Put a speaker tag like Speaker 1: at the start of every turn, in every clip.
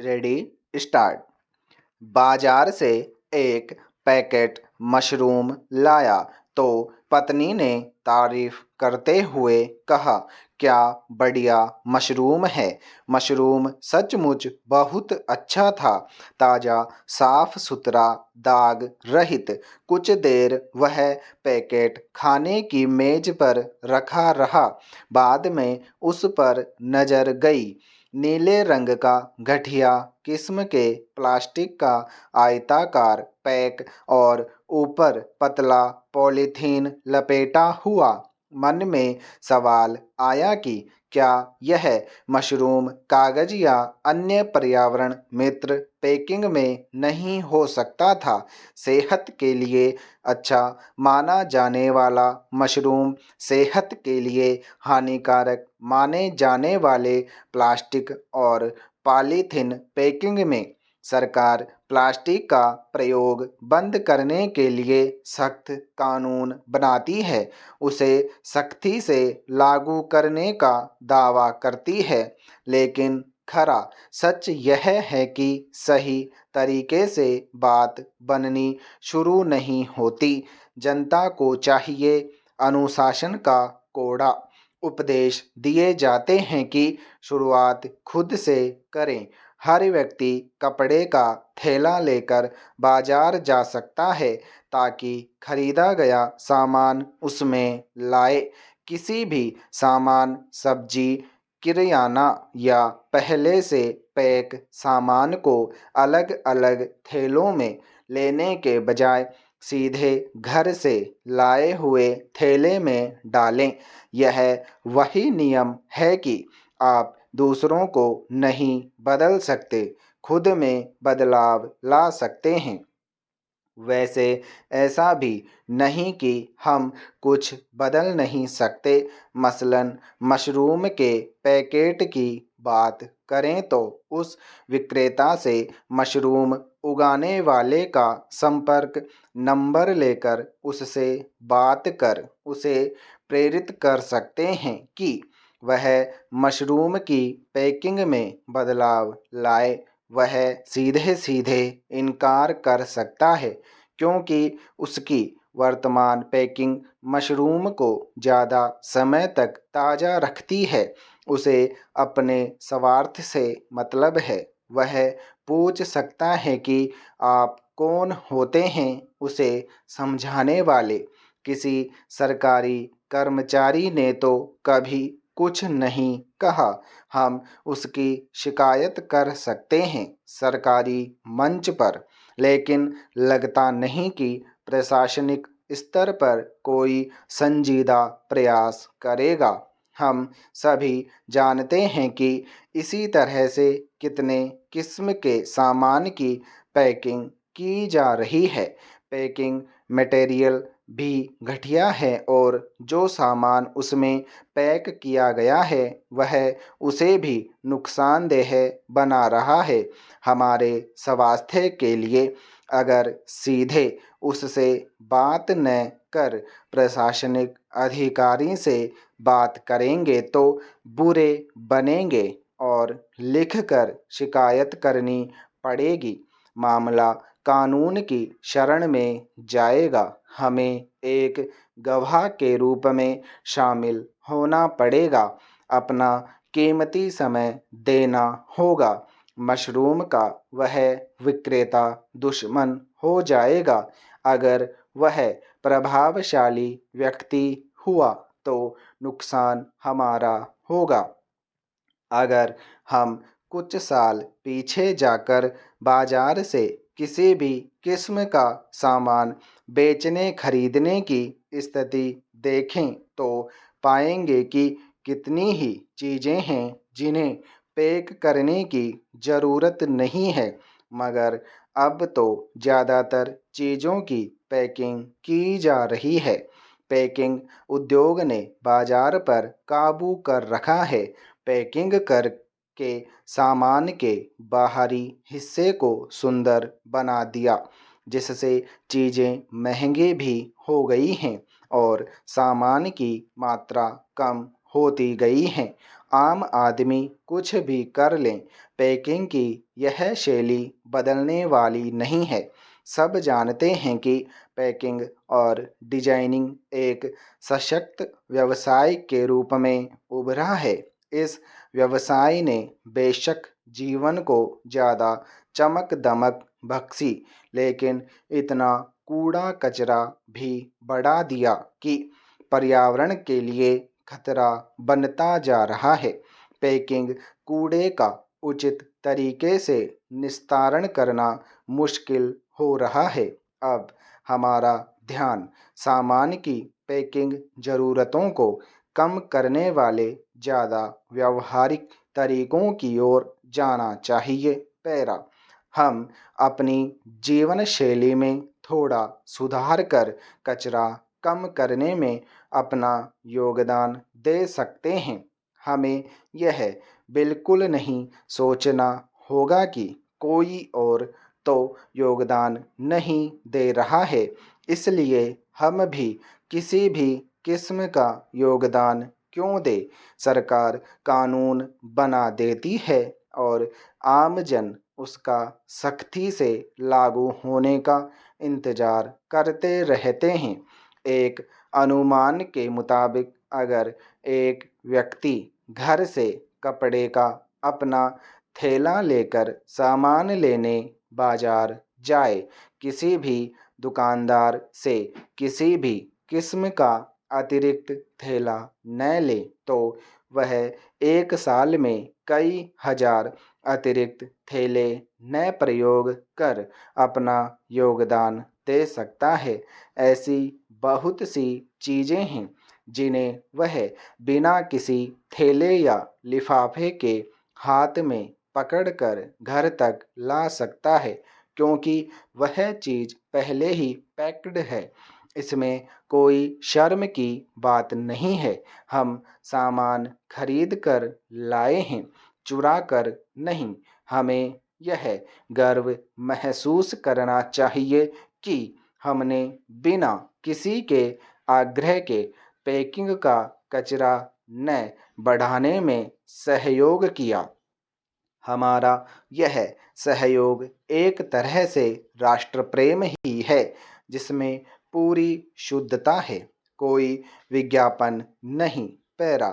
Speaker 1: Ready start. बाजार से एक पैकेट मशरूम लाया तो पत्नी ने तारीफ करते हुए कहा, क्या बढ़िया मशरूम है। मशरूम सचमुच बहुत अच्छा था। ताज़ा, साफ सुथरा, दाग रहित। कुछ देर वह पैकेट खाने की मेज पर रखा रहा। बाद में उस पर नजर गई। नीले रंग का घटिया किस्म के प्लास्टिक का आयताकार पैक और ऊपर पतला पॉलीथीन लपेटा हुआ। मन में सवाल आया कि क्या यह मशरूम कागज या अन्य पर्यावरण मित्र पैकिंग में नहीं हो सकता था। सेहत के लिए अच्छा माना जाने वाला मशरूम सेहत के लिए हानिकारक माने जाने वाले प्लास्टिक और पॉलीथीन पैकिंग में। सरकार प्लास्टिक का प्रयोग बंद करने के लिए सख्त कानून बनाती है, उसे सख्ती से लागू करने का दावा करती है, लेकिन खरा सच यह है कि सही तरीके से बात बननी शुरू नहीं होती। जनता को चाहिए अनुशासन का कोड़ा उपदेश दिए जाते हैं कि शुरुआत खुद से करें। हर व्यक्ति कपड़े का थैला लेकर बाजार जा सकता है ताकि खरीदा गया सामान उसमें लाए। किसी भी सामान, सब्जी, किराना या पहले से पैक सामान को अलग अलग थैलों में लेने के बजाय सीधे घर से लाए हुए थैले में डालें। यह वही नियम है कि आप दूसरों को नहीं बदल सकते, खुद में बदलाव ला सकते हैं। वैसे ऐसा भी नहीं कि हम कुछ बदल नहीं सकते। मसलन मशरूम के पैकेट की बात करें तो उस विक्रेता से मशरूम उगाने वाले का संपर्क नंबर लेकर उससे बात कर उसे प्रेरित कर सकते हैं कि वह मशरूम की पैकिंग में बदलाव लाए। वह सीधे सीधे इनकार कर सकता है क्योंकि उसकी वर्तमान पैकिंग मशरूम को ज़्यादा समय तक ताज़ा रखती है। उसे अपने स्वार्थ से मतलब है। वह पूछ सकता है कि आप कौन होते हैं उसे समझाने वाले। किसी सरकारी कर्मचारी ने तो कभी कुछ नहीं कहा। हम उसकी शिकायत कर सकते हैं सरकारी मंच पर, लेकिन लगता नहीं कि प्रशासनिक स्तर पर कोई संजीदा प्रयास करेगा। हम सभी जानते हैं कि इसी तरह से कितने किस्म के सामान की पैकिंग की जा रही है। पैकिंग मटेरियल भी घटिया है और जो सामान उसमें पैक किया गया है वह उसे भी नुकसानदेह बना रहा है हमारे स्वास्थ्य के लिए। अगर सीधे उससे बात न कर प्रशासनिक अधिकारी से बात करेंगे तो बुरे बनेंगे और लिखकर शिकायत करनी पड़ेगी। मामला कानून की शरण में जाएगा। हमें एक गवाह के रूप में शामिल होना पड़ेगा। अपना कीमती समय देना होगा। मशरूम का वह विक्रेता दुश्मन हो जाएगा। अगर वह प्रभावशाली व्यक्ति हुआ तो नुकसान हमारा होगा। अगर हम कुछ साल पीछे जाकर बाजार से किसी भी किस्म का सामान बेचने खरीदने की स्थिति देखें तो पाएंगे कि कितनी ही चीज़ें हैं जिन्हें पैक करने की ज़रूरत नहीं है, मगर अब तो ज़्यादातर चीज़ों की पैकिंग की जा रही है। पैकिंग उद्योग ने बाजार पर काबू कर रखा है। पैकिंग करके सामान के बाहरी हिस्से को सुंदर बना दिया, जिससे चीज़ें महंगी भी हो गई हैं और सामान की मात्रा कम होती गई है। आम आदमी कुछ भी कर लें, पैकिंग की यह शैली बदलने वाली नहीं है। सब जानते हैं कि पैकिंग और डिजाइनिंग एक सशक्त व्यवसाय के रूप में उभरा है। इस व्यवसाय ने बेशक जीवन को ज़्यादा चमक दमक बख्शी, लेकिन इतना कूड़ा कचरा भी बढ़ा दिया कि पर्यावरण के लिए खतरा बनता जा रहा है। पैकिंग कूड़े का उचित तरीके से निस्तारण करना मुश्किल हो रहा है। अब हमारा ध्यान सामान की पैकिंग ज़रूरतों को कम करने वाले ज़्यादा व्यावहारिक तरीकों की ओर जाना चाहिए। पैरा, हम अपनी जीवन शैली में थोड़ा सुधार कर कचरा कम करने में अपना योगदान दे सकते हैं। हमें यह बिल्कुल नहीं सोचना होगा कि कोई और तो योगदान नहीं दे रहा है, इसलिए हम भी किसी भी किस्म का योगदान क्यों दें। सरकार कानून बना देती है और आमजन उसका सख्ती से लागू होने का इंतज़ार करते रहते हैं। एक अनुमान के मुताबिक अगर एक व्यक्ति घर से कपड़े का अपना थैला लेकर सामान लेने बाजार जाए, किसी भी दुकानदार से किसी भी किस्म का अतिरिक्त थैला न ले, तो वह एक साल में कई हजार अतिरिक्त थैले न प्रयोग कर अपना योगदान दे सकता है। ऐसी बहुत सी चीज़ें हैं जिन्हें वह बिना किसी थैले या लिफाफे के हाथ में पकड़कर घर तक ला सकता है, क्योंकि वह चीज़ पहले ही पैक्ड है। इसमें कोई शर्म की बात नहीं है। हम सामान खरीद कर लाए हैं, चुरा कर नहीं। हमें यह गर्व महसूस करना चाहिए कि हमने बिना किसी के आग्रह के पैकिंग का कचरा न बढ़ाने में सहयोग किया। हमारा यह सहयोग एक तरह से राष्ट्र प्रेम ही है, जिसमें पूरी शुद्धता है, कोई विज्ञापन नहीं। पैरा,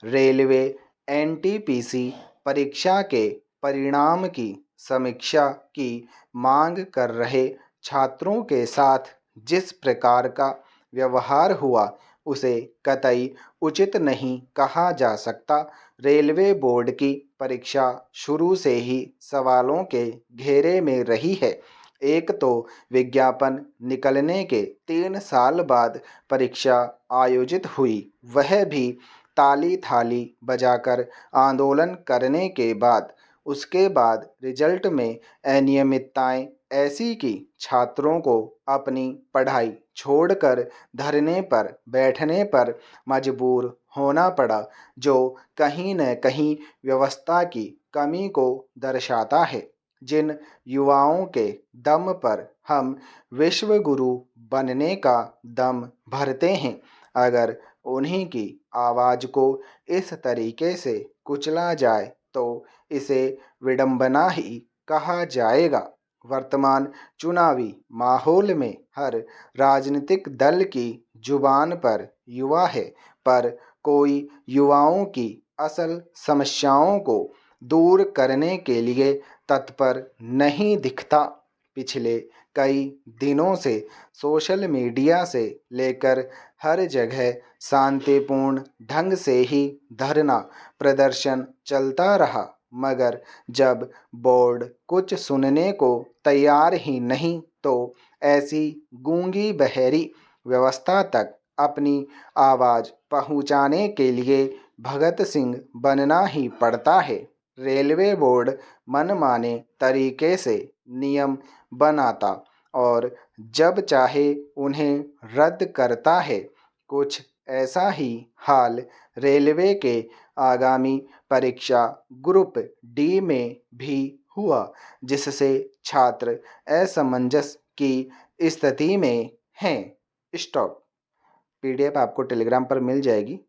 Speaker 1: रेलवे एनटीपीसी परीक्षा के परिणाम की समीक्षा की मांग कर रहे छात्रों के साथ जिस प्रकार का व्यवहार हुआ, उसे कतई उचित नहीं कहा जा सकता। रेलवे बोर्ड की परीक्षा शुरू से ही सवालों के घेरे में रही है। एक तो विज्ञापन निकलने के 3 साल बाद परीक्षा आयोजित हुई, वह भी ताली थाली बजाकर आंदोलन करने के बाद। उसके बाद रिजल्ट में अनियमितताएं ऐसी कि छात्रों को अपनी पढ़ाई छोड़कर धरने पर बैठने पर मजबूर होना पड़ा, जो कहीं न कहीं व्यवस्था की कमी को दर्शाता है। जिन युवाओं के दम पर हम विश्व गुरु बनने का दम भरते हैं, अगर उन्हीं की आवाज़ को इस तरीके से कुचला जाए तो इसे विडंबना ही कहा जाएगा। वर्तमान चुनावी माहौल में हर राजनीतिक दल की जुबान पर युवा है, पर कोई युवाओं की असल समस्याओं को दूर करने के लिए तत्पर नहीं दिखता। पिछले कई दिनों से सोशल मीडिया से लेकर हर जगह शांतिपूर्ण ढंग से ही धरना प्रदर्शन चलता रहा, मगर जब बोर्ड कुछ सुनने को तैयार ही नहीं, तो ऐसी गूंगी बहरी व्यवस्था तक अपनी आवाज़ पहुंचाने के लिए भगत सिंह बनना ही पड़ता है। रेलवे बोर्ड मनमाने तरीके से नियम बनाता और जब चाहे उन्हें रद्द करता है। कुछ ऐसा ही हाल रेलवे के आगामी परीक्षा ग्रुप डी में भी हुआ, जिससे छात्र असमंजस की स्थिति में हैं। स्टॉप। पीडीएफ आपको टेलीग्राम पर मिल जाएगी,